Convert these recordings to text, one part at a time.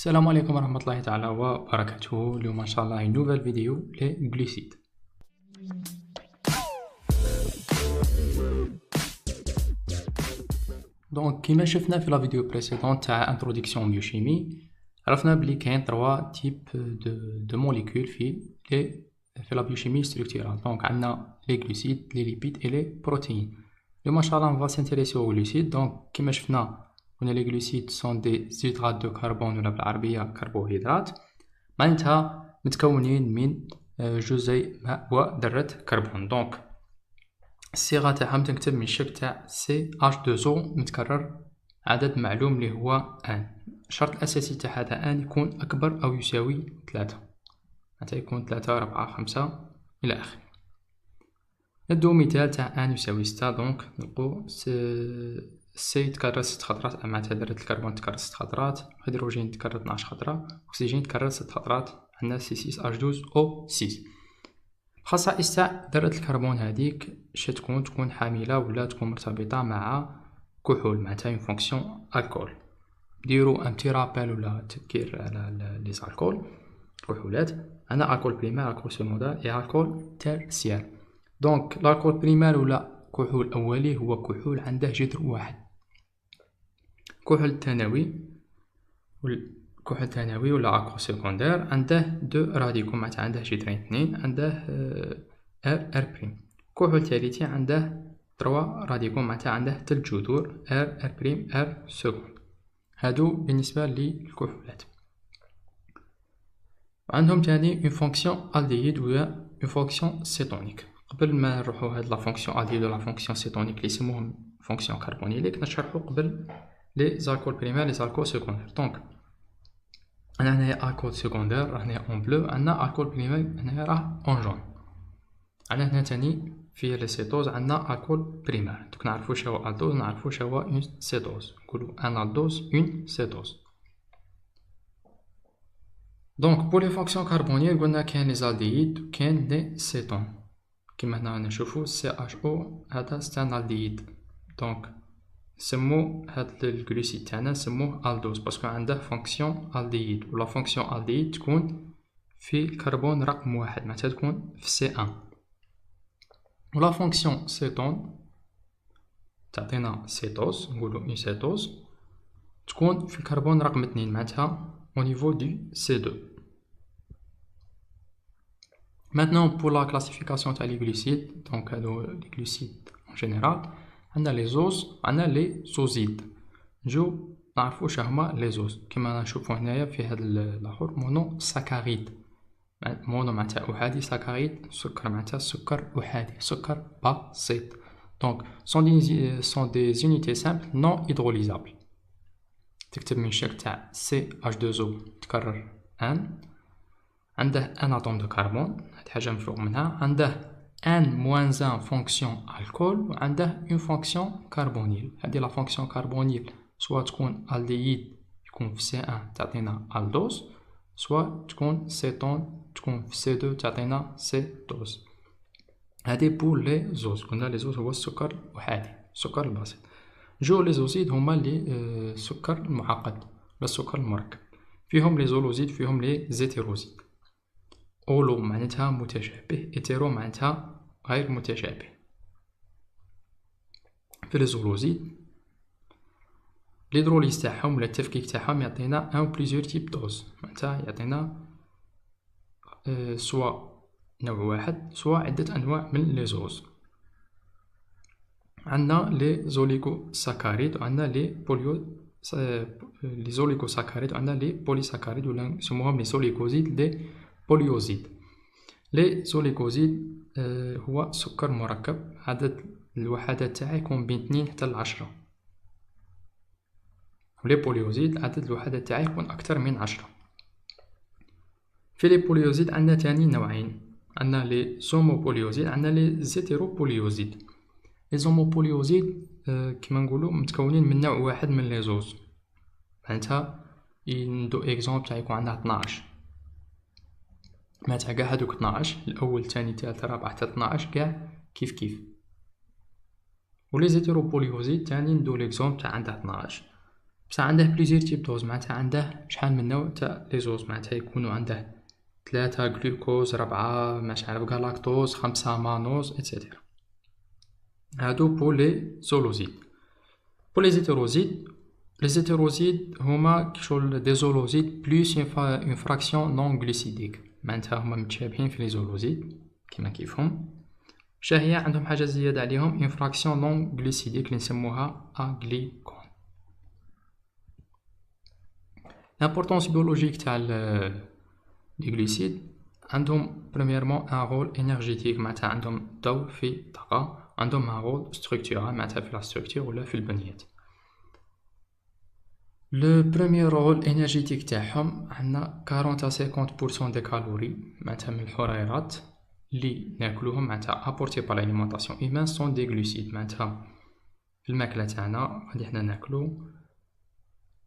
السلام عليكم ورحمة الله تعالى وبركاته. اليوم ان شاء الله نوفيل فيديو لي غلوسيد. دونك كيما شفنا في لا فيديو بريسيدون تاع انتروداكسيون بيوشيمي، عرفنا بلي كاين 3 تيب دو موليكول في لا بيوشيمي ستركتورال. دونك عندنا لي غلوسيد، لي ليبيد اي لي بروتيين. اليوم ان شاء الله نفا سانتيريسي او غلوسيد. دونك كيما شفنا قلنا لي غلوسيد سون دي زيترات دو كربون ولا بالعربية كربوهيدرات، معناتها متكونين من جزيء ماء وذرة كربون. دونك الصيغة تاعهم تنكتب من الشكل تاع CH2O متكرر عدد معلوم اللي هو ان. الشرط الأساسي تاع هذا ان يكون أكبر أو يساوي 3، معناتها يكون 3 4 5 إلى آخره. ندو مثال تاع ان يساوي 6. دونك نلقو سي تكرر 6 خطرات، معناتها ذرة الكربون تكرر 6 خطرات، هيدروجين تكرر 12 خطرة، أكسجين تكرر 6 خطرات، عندنا C6H12O6. خصائص تاع ذرة الكربون هذيك تكون حاملة ولا تكون مرتبطة مع كحول، معناتها اون فونكسيون الكول. ديرو ان بتي رابيل ولا تذكير على لي الكول كحولات. عندنا الكول بريمير، الكول سيكوندير اي الكول تيرسيير. دونك الكول بريمير ولا كحول أولي هو كحول عنده جذر واحد. كحول ثانوي ولا الكول سيكوندير عنده دو راديكو، معناتها عنده جذرين اثنين، عنده ار بريم. كحول ثالثي عنده 3 راديكو، معناتها عنده 3 جذور ار بريم ار سكوند. هادو بالنسبة للكحولات. عندهم تاني اون فونكسيون الدييد ولا اون فونكسيون سيتونيك. قبل ما نروحو هاد لا فونكسيون الدييد ولا فونكسيون سيتونيك اللي يسموهم فونكسيون كربونيليك، نشرحو قبل لي زالكول بريمير لي زالكول سيكوندير. دونك عندنا هنايا الكول سيكوندير راه هنايا اون بلو، عندنا الكول بريمير هنايا راه اون جون. عندنا هنا تاني في لي سيتوز عندنا الكول بريمير. دوك نعرفو شهو الدوز، نعرفو شهو اون سيتوز، نقولو ان الدوز اون سيتوز. دونك بور لي فونكسيون كربونيل قلنا كاين لي زالدييد وكاين لي سيتون. كيما هنا نشوفو CHO هذا ستان الدييد. دونك نسمو هاد الغلوسيد تاعنا نسموه الدوز باسكو عنده فونكسيون الدييد، ولا فونكسيون الدييد تكون في الكربون رقم 1، معناتها تكون في C1. ولا فونكسيون سيتون تعطينا سيتوز، نقولو اون سيتوز تكون في الكربون رقم 2، معناتها au niveau du C2. Maintenant pour la classification تاع لي غلوسيد، دونك هادو لي غلوسيد en général عندنا لي زوز وعندنا لي زوزيد. نجو نعرفو شهما لي زوز. كيما نشوفو هنايا في هاد الاخر مونو ساكاريد. مونو معناتها احادي، ساكاريد سكر معناتها سكر احادي، سكر بسيط. دونك سون دي زونيتي سامبل نون هيدروليزابل. تكتب من الشكل تاع CH2O تكرر ان، عنده ان اتوم دو كربون، هاد حاجة مفروغ منها، عنده ان موان ان فونكسيون الكول، وعنده اون فونكسيون كربونيل. هادي لا فونكسيون كربونيل سوا تكون الدييد يكون في C1 تعطينا الدوز، سوا تكون سيتون تكون في C2 تعطينا سيتوز. هادي بور لي زوز. قلنا لي زوز هو السكر الأحادي، السكر البسيط. جو لي زوزيد هما لي السكر المعقد ولا السكر المركب. فيهم لي زولوزيد، فيهم لي زيتيروزيد. اولو معناتها متشابه، اتيرو معناتها غير متشابه. في لي زولوزيد ليدروليز تاعهم ولا التفكيك تاعهم يعطينا ان بليزيور تيب دوز، معناتها يعطينا سوا نوع واحد سوا عدة انواع من لي زوز. عندنا لي زوليغو ساكاريد وعندنا لي زوليغو ساكاريد وعندنا لي بولي ساكاريد ولا نسموهم لي زوليغوزيد لي بوليوزيد. لي زوليغوزيد هو سكر مركب، عدد الوحدات تاعه يكون بين 2 حتى 10. ولي بوليوزيد عدد الوحدات تاعه يكون أكثر من 10. في لي بوليوزيد عندنا تاني نوعين، عندنا لي زوموبوليوزيد، عندنا لي زيتيروبوليوزيد. لي زوموبوليوزيد كيما نقولو متكونين من نوع واحد من لي زوز، معناتها ندو اكزومبل تاع يكون عندنا 12، معناتها قاع هادوك 12 الأول الثاني الثالث الرابع حتى 12 قاع كيف كيف. ولي زيتيروبوليوزيد تاني ندو ليكزومبل تاع عندها 12 بصح عنده بليزير تيب دوز، معناتها عنده شحال من نوع تاع لي زوز، معناتها يكونوا عنده 3 جلوكوز، 4 مش عارف غلاكتوز، 5 مانوز اتسيتيرا. هادو بو لي زولوزيد. بو لي زيتيروزيد، لي زيتيروزيد هما كشغل دي زولوزيد بلوس اون فراكسيون نون غليسيديك، معناتها هما متشابهين في لي زولوزيد كيما كيفهم. شاهية عندهم حاجة زيادة عليهم، اون فراكسيون نون غليسيديك اللي نسموها اغليكون. لامبورطونس بيولوجيك تاع لي غليسيد عندهم بريميرمون ان رول انرجيتيك، معناتها عندهم دور في الطاقة، عندهم ان رول ستركتورال معناتها في لا ستركتور ولا في البنيات. لو بروميير رول انرجيتيك تاعهم عندنا 40 à 50% دي كالوري، معناتها من الحريرات اللي ناكلوهم، معناتها ابورتي بار لاليمونطاسيون ايمان سون دي غلوسيد، معناتها في الماكلة تاعنا غادي حنا ناكلو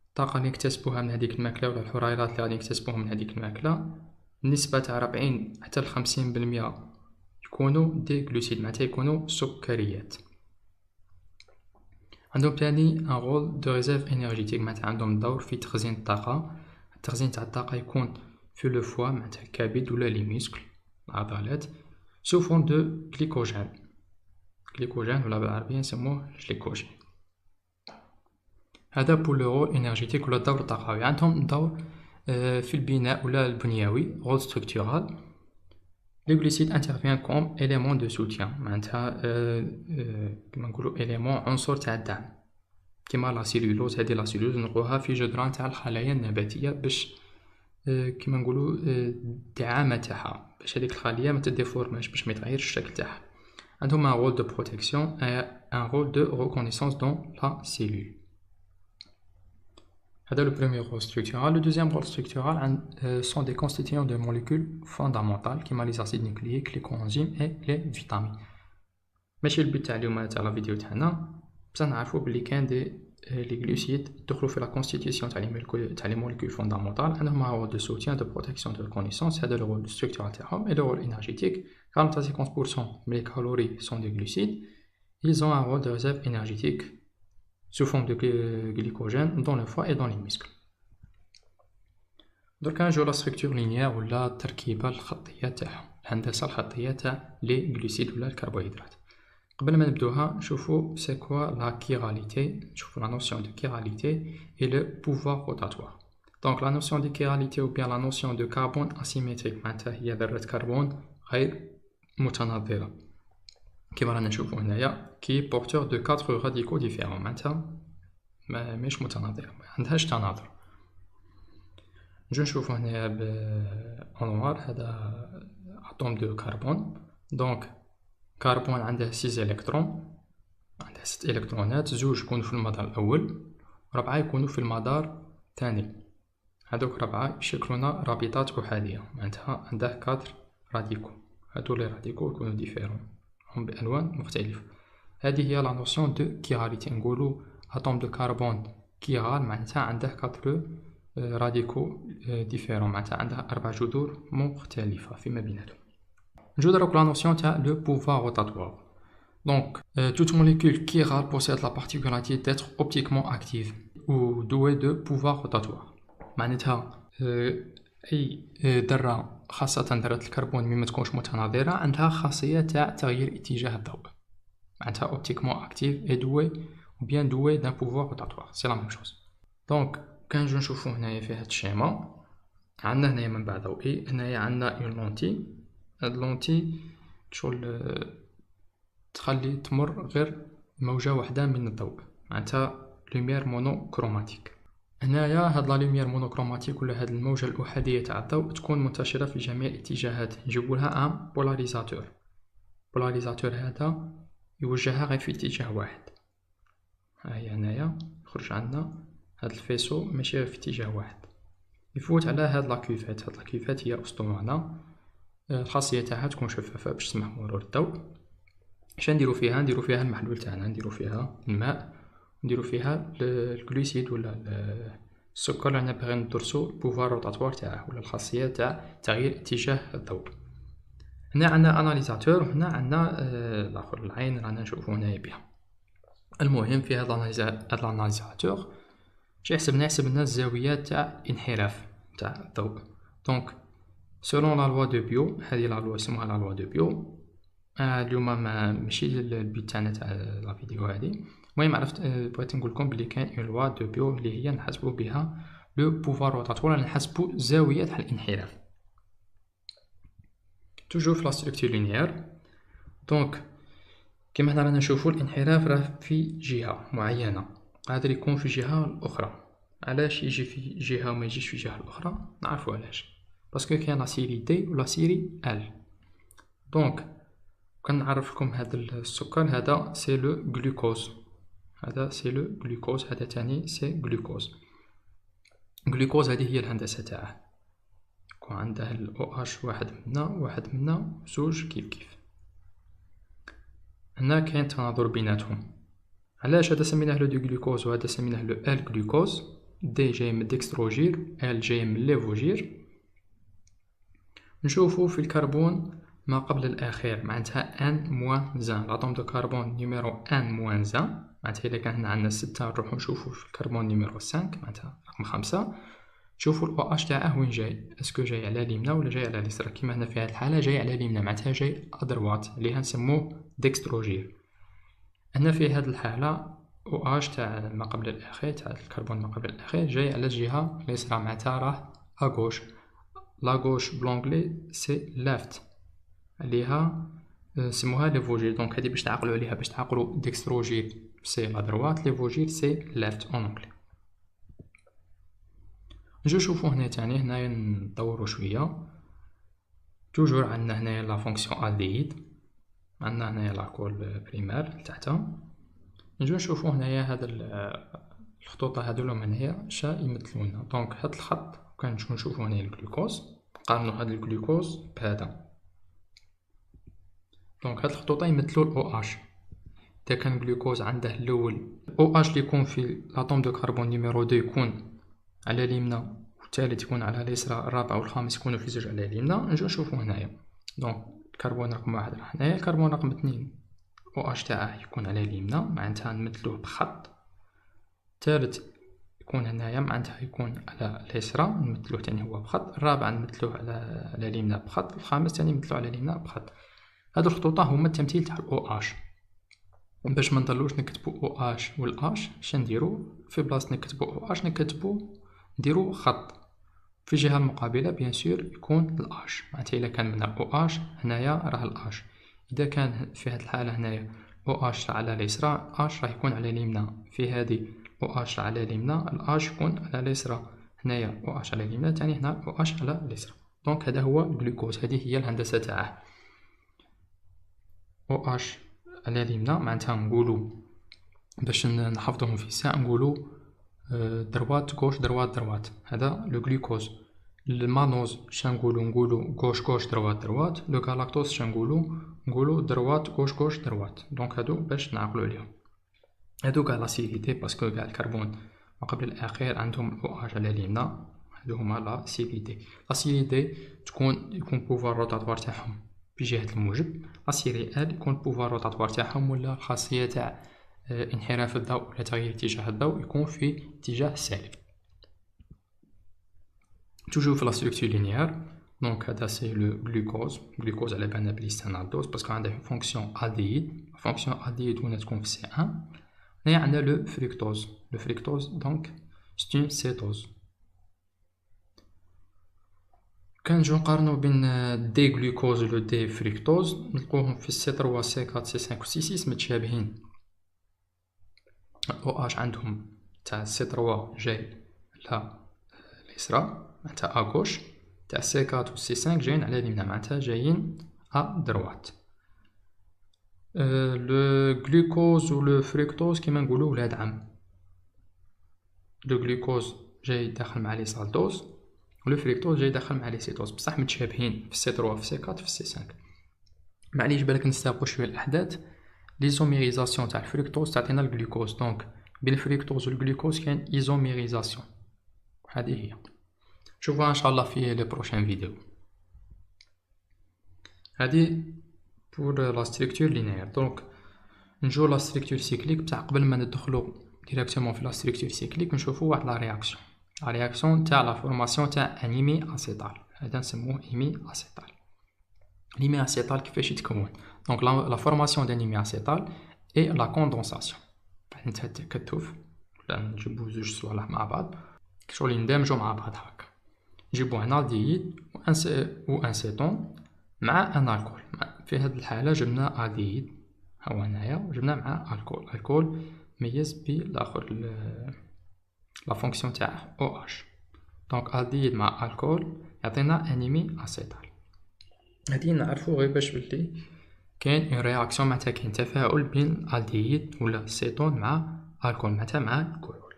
الطاقة اللي نكتسبوها من هذيك الماكلة ولا الحريرات اللي غادي نكتسبوهم من هذيك الماكلة، النسبة تاع 40 حتى ل 50% يكونوا دي غلوسيد، معناتها يكونوا سكريات. عندهم تاني ان رول دو ريزيرف انرجيتيك، معناتها عندهم دور في تخزين الطاقة. التخزين تاع الطاقة يكون في لو فوا، معناتها الكبد ولا لي موسكل العضلات، سو فون دو غليكوجين. غليكوجين ولا بالعربية نسموه جليكوجين. هذا بو لو رول انرجيتيك ولا الدور الطاقوي. عندهم دور في البناء ولا البنيوي، رول ستركتورال. لي غليسيد انترفيان كوم إليمون دو سوتيان، معناتها كيما نقولو إليمون عنصر تاع الدعم، كيما لا سيلولوز. هذه لا سيلولوز نلقوها في جدران تاع الخلايا النباتية باش كيما نقولو الدعامة تاعها، باش هذيك الخلية ما تديفورماش، باش ما يتغيرش الشكل تاعها. عندهم ان رول دو بروتيكسيون، ان رول دو ريكونيسانس دون لا سيلول. هذا لو بروميير رول ستركتورال. لو دوزيام رول ستركتورال سون دي كونستيتيون دو موليكول فوندامونتال كيما لي زاسيد نيكلييك، لي كونزيم اي لي فيتامين. ماشي البيت تاع اليوم تاع لا فيديو تاعنا، بصح نعرفو بلي كان دي لي غلوسيد دخلوا في لا كونستيتيسيون تاع لي موليكول فوندامونتال، عندهم ان رول دو سوتيان دو بروتيكسيون دو ريكونيسانس. هذا لو رول ستركتورال تاعهم. اي لو رول انرجيتيك 40 à 50% من لي كالوري سون دي غلوسيد. ils ont un rôle de réserve énergétique sous forme de glycogène dans le foie et dans les muscles. دركا نجيو لا ستركتور لينيير ولا التركيبة الخطية تاعهم، الهندسة الخطية تاع لي غلوسيد ولا الكربوهيدرات. قبل ما نبدوها نشوفو سي كوا لا كيراليتي، نشوفو لا نوسيون دو كيراليتي et le pouvoir rotatoire. دونك لا نوسيون دو كيراليتي ou bien la notion de carbone asymétrique، معناتها هي ذرة كربون غير متناظرة، كيما رانا نشوفو هنايا كي بورتور دو 4 راديكو ديفيرون، معناتها ماهيش متناظرة، ما عندهاش تناظر. نجو نشوفو هنايا بأنوار، هذا اتوم دو كربون. دونك كربون عنده 6 الكترون، عنده 6 الكترونات، زوج يكونوا في المدار الاول، 4 يكونوا في المدار الثاني. هذوك 4 يشكلون رابطات احاديه، معناتها عنده 4 راديكو. هادو لي راديكو يكونوا ديفيرون، هم بالوان مختلفه. هذه هي لا نوسيون دو كيراليتي. نقولوا اتوم دو كربون كيرال معناتها عنده 4 راديكو ديفيرون، معناتها عنده 4 جذور مختلفه فيما بيناتهم. نجو دروك لا نوسيون تاع لو بوفوار روتاتوار. Donc, toute molécule chirale possède la particularité d'être optiquement active ou douée de pouvoir rotatoire. معناتها أي ذرة، خاصة ذرة الكربون مما تكونش متناظرة، عندها خاصية تاع تغيير اتجاه الضوء. معناتها optiquement active et douée ou bien douée d'un pouvoir rotatoire. C'est la même chose. Donc, كان نجو نشوفو هنايا في هاد الشيما، عندنا هنايا منبع ضوئي، هنايا عندنا اون لونتي. هاد لونتي شغل تخلي تمر غير موجة واحدة من الضوء، معناتها لوميير مونوكروماتيك. هنايا هاد لا لوميير مونوكروماتيك ولا هاد الموجة الأحادية تاع الضوء تكون منتشرة في جميع الاتجاهات، نجيبولها ان بولاريزاتور. بولاريزاتور هذا يوجهها غير في اتجاه واحد. هاهي هنايا يخرج عندنا هاد الفيسو ماشي غير في اتجاه واحد، يفوت على هاد لاكوفات. هاد لاكوفات هي أسطوانة، الخاصية تاعها تكون شفافة باش تسمح مرور الضوء. اش نديرو فيها؟ نديرو فيها المحلول تاعنا، نديرو فيها الماء، نديرو فيها الجلوسيد ولا السكر اللي باغي ندرسو البوفوار روتاتوار تاعه ولا الخاصية تاع تغيير اتجاه الضوء. هنا عندنا اناليزاتور، هنا عندنا الاخر العين رانا نشوفو هنايا بها. المهم في هذا الاناليزاتور حسبنا الزاوية تاع انحراف تاع الضوء. دونك سولون لا لوا دو بيو، هذه لا لوا يسموها لا لوا دو بيو. اليوم ماشي البيت تاعنا تاع لا فيديو هذه. المهم عرفت بغيت نقول لكم بلي كاين اون لوا دو بيو اللي هي نحسبوا بها لو بوفوار روتاتوار، نحسبوا زاوية تاع الانحراف توجور في لا ستركتور لينيير. دونك كما هنا رانا نشوفوا الانحراف راه في جهة معينة، قادر يكون في جهة الأخرى. علاش يجي في جهة وما يجيش في جهة الأخرى؟ نعرفوا علاش، باسكو كاين لا سيري دي و لا سيري ال. دونك كنعرف لكم هذا السكر، هذا سي لو غلوكوز، هذا سي لو غلوكوز، هذا تاني سي غلوكوز. غلوكوز هذه هي الهندسة تاعه، يكون عنده ال OH واحد منا زوج كيف. هنا كاين تناظر بيناتهم. علاش هذا سميناه لو دي غلوكوز وهذا سميناه لو ال غلوكوز؟ دي جاي من ديكستروجير، ال جاي من ليفوجير. نشوفو في الكربون ما قبل الأخير معناتها ان موان زان، لاتوم دو كربون نيميرو ان موان زان، معناتها إلا كان هنا عندنا 6 نروحو نشوفو في الكربون نيميرو 5 معناتها رقم 5. شوفوا ال OH تاعه وين جاي، اسكو جاي على اليمنى ولا جاي على اليسرى؟ كيما هنا في هذه الحالة جاي على اليمنى، معناتها جاي أدروات اللي هنسموه ديكستروجير. هنا في هذه الحالة OH تاع ما قبل الأخير، تاع الكربون ما قبل الأخير، جاي على الجهة اليسرى، معناتها راه أغوش. لاغوش بلونغلي سي لافت، عليها سموها ليفوجير. دونك هذه باش تعقلوا عليها، باش تعقلوا ديكستروجير سي لا دروات، ليفوجير سي لافت اون انجلي. نجو نشوفو هنا تاني، هنايا ندورو شوية. توجور عندنا هنايا لا فونكسيون الديد، عندنا هنايا لاكول بريمير لتحتها. نجو نشوفو هنايا هاد الخطوط هادو هنايا شا يمثلونا. دونك هاد الخط كان نشوفو هنايا الجلوكوز، نقارنو هاد الجلوكوز بهذا. دونك هاد الخطوطين يمثلو ال OH. إذا كان الجلوكوز عنده الأول OH اللي يكون في لاتوم دو كربون نيميرو 2 يكون على اليمنى، والثالث يكون على اليسرى، الرابع والخامس يكونوا في زوج على اليمنى. نجو نشوفو هنايا. دونك الكربون رقم 1 راه هنايا، الكربون رقم 2 OH تاعه يكون على اليمنى، معناتها نمثلوه بخط. الثالث يكون هنايا، معناتها يكون على اليسرى، نمثلوه تاني هو بخط. الرابع نمثلوه على اليمنى بخط. الخامس تاني نمثلوه على اليمنى بخط. هادو الخطوطا هما التمثيل تاع ال OH. باش ما نضلوش نكتبو OH و H، شنديرو في بلاصة نكتبو OH نديرو خط في الجهة المقابلة بيان سور يكون الآش، معناتها إلا كان من OH هنايا راه الآش. إذا كان في هذه الحالة هنايا OH على اليسرى، آش راه يكون على اليمنى. في هذه OH على اليمنى، الآش يكون على اليسرى. هنايا OH على اليمنى، تاني هنا OH على اليسرى. دونك هذا هو الجلوكوز، هذه هي الهندسة تاعه. OH على اليمنى معناتها نقولو باش نحفظوهم في الساعة، نقولو دروات غوش دروات، هذا لو غلوكوز. المانوز نقولو غوش دروات. لو غالاكتوز نقولو دروات غوش دروات. دونك هادو باش نعقلو عليهم. هادو كاع لا سيري دي، باسكو كاع الكربون ما قبل الاخير عندهم OH على اليمنى، هادو هما لا سيري دي. لا سيري دي يكون بوفوار روتاتوار تاعهم بجهة الموجب. لا سيري ال يكون بوفوار روتاتوار تاعهم ولا الخاصية تاع انحراف الضوء ولا تغيير اتجاه الضوء يكون في اتجاه السالب. توجور في لا ستركتور لينيير. دونك هذا سي لو غلوكوز على بالنا بلي ستانالدوز باسكو عنده فونكسيون الديد. فونكسيون الديد وين تكون في C1. هنايا عندنا لو فريكتوز دونك سي اون سيتوز. كنجيو نقارنو بين دي غلوكوز و دي فريكتوز، نلقوهم في C3 C4 C5 و C6 متشابهين. OH عندهم تاع C3 جاي على اليسرى، معناتها أغوش. تاع C4 و C5 جايين على اليمنى، معناتها جايين أدروات. لو غلوكوز و لو فريكتوز كيما نقولو ولاد عم. لو غلوكوز جاي داخل مع لي سالتوز، و لو فريكتوز جاي داخل مع لي سيتوز، بصح متشابهين في C3 في C4 في C5. معليش بالك نستابقو شوية الأحداث. ليزوميريزاسيون تاع الفريكتوز تعطينا الجلوكوز. دونك بين الفريكتوز و الجلوكوز كاين ايزوميريزاسيون، هذه هي. نشوفوها ان شاء الله في لي بروشين فيديو. هذه بور لا ستركتور لينيير. دونك نجو لا ستركتور سيكليك، بصح قبل ما ندخلو ديريكتومون في لا ستركتور سيكليك نشوفو واحد لا رياكسيون. لا رياكسيون تاع لا فورماسيون تاع انيمي اسيتال، هذا نسموه ايمي اسيتال. ليمي اسيتال كيفاش يتكون؟ دونك لا فورماسيون دانيمي اسيتال اي لا كوندونساسيون. انت تكتف ولا نجيبو زوج صوالح مع بعض شغل يندمجو مع بعض هكا، نجيبو ان الديد و ان سيتون مع ان الكول. في هذه الحاله جبنا الديد هو هنايا جبنا مع الكول. الكول ميز بالاخر لا فونكسيون تاعه او اش. دونك الديد مع الكول يعطينا انيمي اسيتال. هادي نعرفو غير باش بلي كاين اون رياكسيون معناتها كاين تفاعل بين الديد ولا السيتون مع الكول معناتها مع الكحول.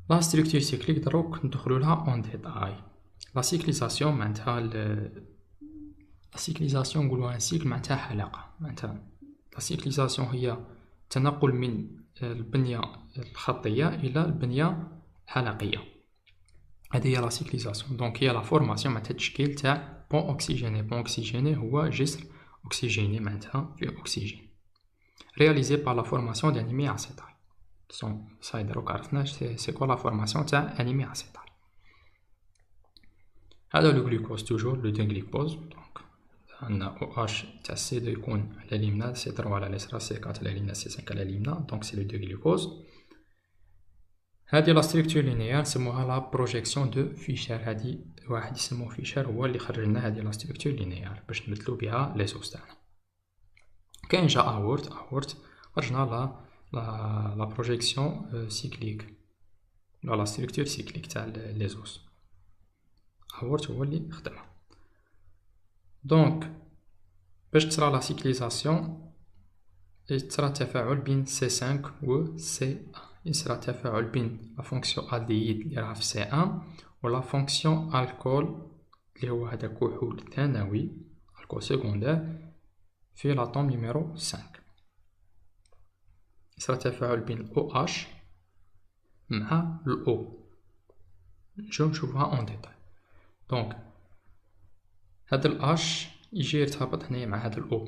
لا ستركتور سيكليك دروك ندخلو لها اون ديتاي. لا سيكليزاسيون معناتها لا سيكليزاسيون نقولوها سيكل معناتها حلقة. معناتها لا سيكليزاسيون هي التنقل من البنية الخطية إلى البنية الحلقية، هذه هي لا سيكليزاسيون. دونك هي لا فورماسيون معناتها التشكيل تاع بون اوكسيجيني. بون اوكسيجيني هو جسر اوكسيجيني معناتها فيه اوكسيجين réalisé par la formation d'animé acétal. Ça دروك عرفنا c'est quoi la formation تاع انيمي acétal. هذا لو غلوكوز توجور لو دو غلوكوز. دونك عندنا او اش تاع سي 2 يكون على اليمنى، سي 3 على اليسرى، سي 4 على اليمنى، سي 5 على اليمنى. دونك سي لو دو غلوكوز. هذه لا ستركتور لينيير نسموها لا بروجيكسيون دو فيشر. هذه واحد يسموه فيشر هو اللي خرج لنا هذه لا ستركتور لينيير باش نمثلو بها لي زوز تاعنا. كاين جا اورت خرجنا لا بروجيكسيون سيكليك ولا لا ستركتور سيكليك تاع لي زوز. اورت هو اللي خدمها. دونك باش تصرا لا سيكليزاسيون يصرا تفاعل بين سي 5 و سي 1. يصرا تفاعل بين لا فونكسيون الديد اللي راها في سي 1 ولا فونكسيون الكول اللي هو هذا كحول ثانوي الكول سيكوندير في لاتوم نيميرو 5. يصرا تفاعل بين الاو اش مع الاو. نجيو نشوفوها اون ديتاي. دونك هذا الاش يجي يرتبط هنايا مع هذا الاو،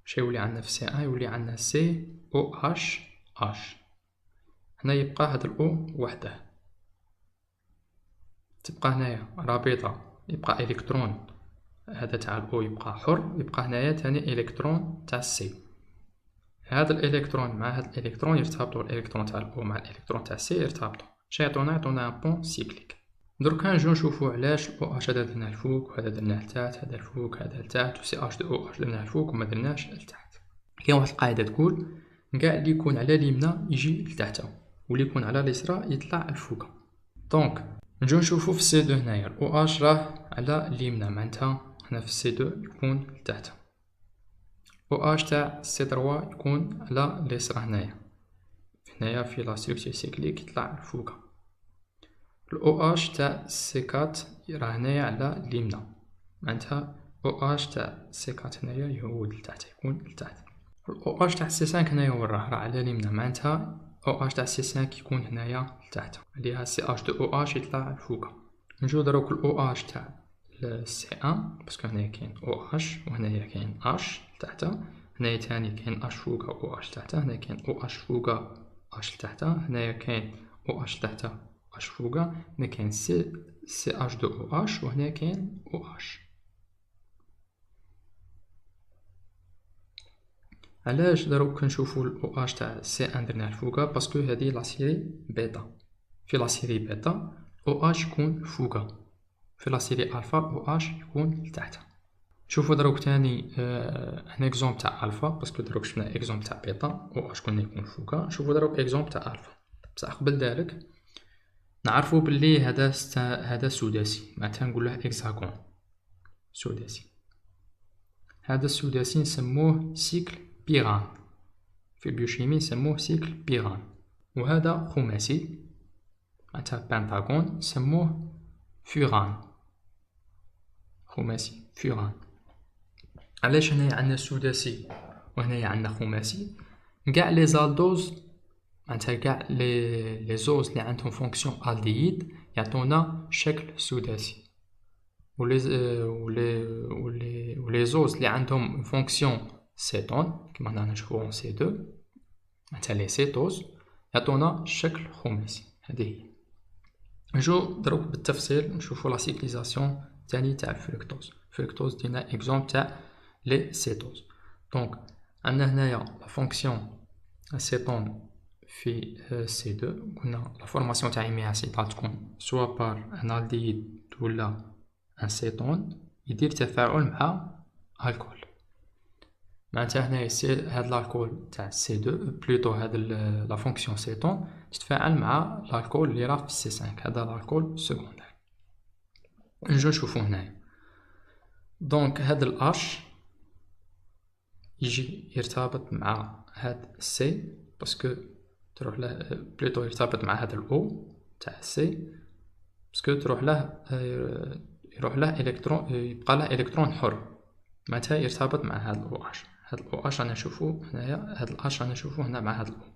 باش يولي عندنا في سي 1 يولي عندنا سي او اش اش. هنا يبقى هذا الاو وحده، تبقى هنايا رابطه، يبقى الكترون هذا تاع الاو يبقى حر، يبقى هنايا ثاني الكترون تاع السي. هذا الالكترون مع هذا الالكترون يرتبطوا، الالكترون تاع الاو مع الالكترون تاع السي يرتبطوا. شنو يعطونا بون سيكليك. دركا نجيو نشوفو علاش او اش هذا درناه الفوق وهذا درناه لتحت، هذا الفوق هذا لتحت، و سي اش دو او اش درناه الفوق وما درناش لتحت. كاين واحد القاعده تقول كاع اللي يكون على اليمنى يجي لتحت واللي يكون على اليسرى يطلع الفوق. دونك نجيو نشوفو في سي 2 هنايا او اش راه على اليمنى معناتها هنا في سي 2 يكون لتحت. او اش تاع سي 3 يكون على اليسرى هنايا في لا ستركتور سيكليك يطلع الفوق. الاو اش تاع سي 4 راه هنايا على اليمنى معناتها او اش تاع سي 4 هنايا يهود لتحت يكون لتحت. الاو اش تاع سي 5 هنايا وين راه على اليمنى معناتها او اش تاع سي 5 يكون هنايا لتحت، عليها سي اش دو او اش يطلع الفوق. نجيو دروك الاو اش تاع سي 1 باسكو هنايا كاين او اش وهنايا كاين اش لتحت، هنايا تاني كاين اش فوق او اش تحت، هنايا كاين او اش فوق اش لتحت، هنايا كاين او اش تحت اش فوق، هنا كاين سي اش دو او اش وهنا كاين او اش. علاش دروك نشوفو الاو اش تاع سي 1 درناه الفوق؟ باسكو هذه لا سيري بيتا. في لا سيري بيتا او اش يكون فوق، في لا سيري الفا او اش يكون لتحت. شوفو دروك تاني هنا اكزومبل تاع الفا باسكو دروك شفنا اكزومبل تاع بيتا او اش كنا يكون فوق. شوفو دروك اكزومبل تاع الفا. بصح قبل ذلك نعرفو بلي هذا سداسي معناتها نقولوه اكزاغون سداسي. هذا السداسي نسموه سيكل بيغان، في البيوشيمي نسموه سيكل بيغان. وهذا خماسي معناتها بنتاغون نسموه فيغان، خماسي فيغان. علاش هنايا عندنا سداسي وهنايا عندنا خماسي؟ كاع لي زالدوز معناتها كاع لي زوز اللي عندهم فونكسيون الديد يعطونا شكل سداسي، ولي زوز اللي عندهم فونكسيون سيتون كما هنا نشوفوهم سي 2 معناتها لي سيتوز يعطونا الشكل خماسي. هذه هي. نجو دروك بالتفصيل نشوفو لا سيكليزاسيون تاني تاع الفركتوز. الفركتوز دينا اكزومبل تاع لي سيتوز. دونك عندنا هنايا لا فونكسيون اسيتون في سي 2. قلنا لا فورماسيون تاع امي اسيد تكون سوا بار ان الديد ولا ان سيتون يدير تفاعل مع الكول. معناتها هنايا هاد الالكول تاع سي 2 بلوتو هاد لا فونكسيون سيتون تتفاعل مع الالكول اللي راه في سي 5. هذا الالكول سكوندير. نجو نشوفو هنايا. دونك هاد الاش يجي يرتبط مع هاد سي باسكو تروح له بلوتو يرتبط مع هاد الاو تاع سي باسكو تروح له يروح له الكترون، يبقى له الكترون حر. معناتها يرتبط مع هاد الاو اش. هاد الاو اش رانا نشوفو هنايا، هاد الاش رانا نشوفو هنا مع هاد الاو،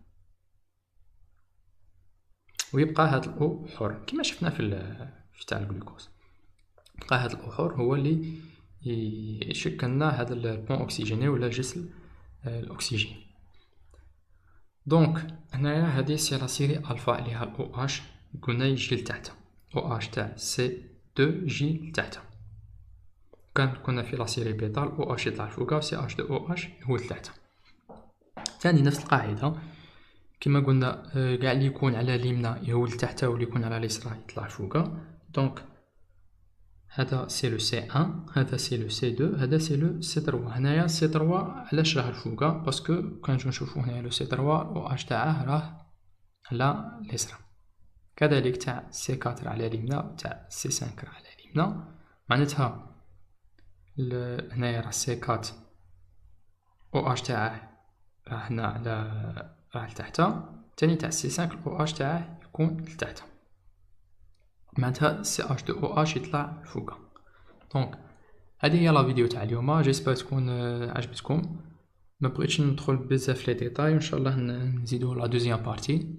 ويبقى هاد الاو حر كما شفنا في تاع الجلوكوز. يبقى هاد الاو حر هو اللي يشكلنا هاد البون اوكسيجيني ولا جسر الاكسجين. دونك هنايا هادي سي لا سيري الفا اللي ها الاو اش قلنا يجي لتحت. او اش تاع سي 2 يجي لتحت. كنا في لا سيري بيتا او اش يطلع فوقها و سي اش دو او اش هو لتحت. ثاني نفس القاعده كما قلنا، كاع اللي يكون على اليمنى يهول لتحت واللي يكون على اليسرى يطلع فوقها. دونك هذا سي لو سي 1، هذا سي لو سي 2، هذا سي لو سي 3. هنايا سي 3 علاش راه الفوقها؟ باسكو كنجيو نشوفو هنايا لو سي 3 او اش تاعه راه على اليسرى. كذلك تاع سي 4 على اليمنى، تاع سي 5 على اليمنى. معناتها هنايا راه سي 4 او اش تاعه راه هنا على راه لتحت. تاني تاع سي 5 او اش تاعه يكون لتحت. معناتها سي اش دو او اش يطلع فوقها. دونك هذه هي لا فيديو تاع اليوم. جيسبر تكون عجبتكم. ما بغيتش ندخل بزاف لي ديتاي، ان شاء الله نزيدو لا دوزيام بارتي.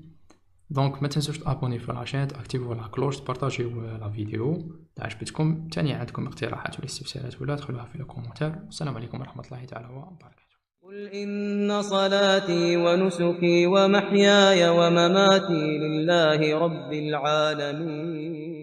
دونك ما تنسوش تابوني في لاشين، اكتيفو لا كلوش، تبارطاجيو لا فيديو عجبتكم. تاني عندكم اقتراحات ولا استفسارات ولا دخلوها في الكومنتير. السلام عليكم ورحمه الله تعالى وبركاته. قل إن صلاتي ونسكي ومحياي ومماتي لله رب العالمين.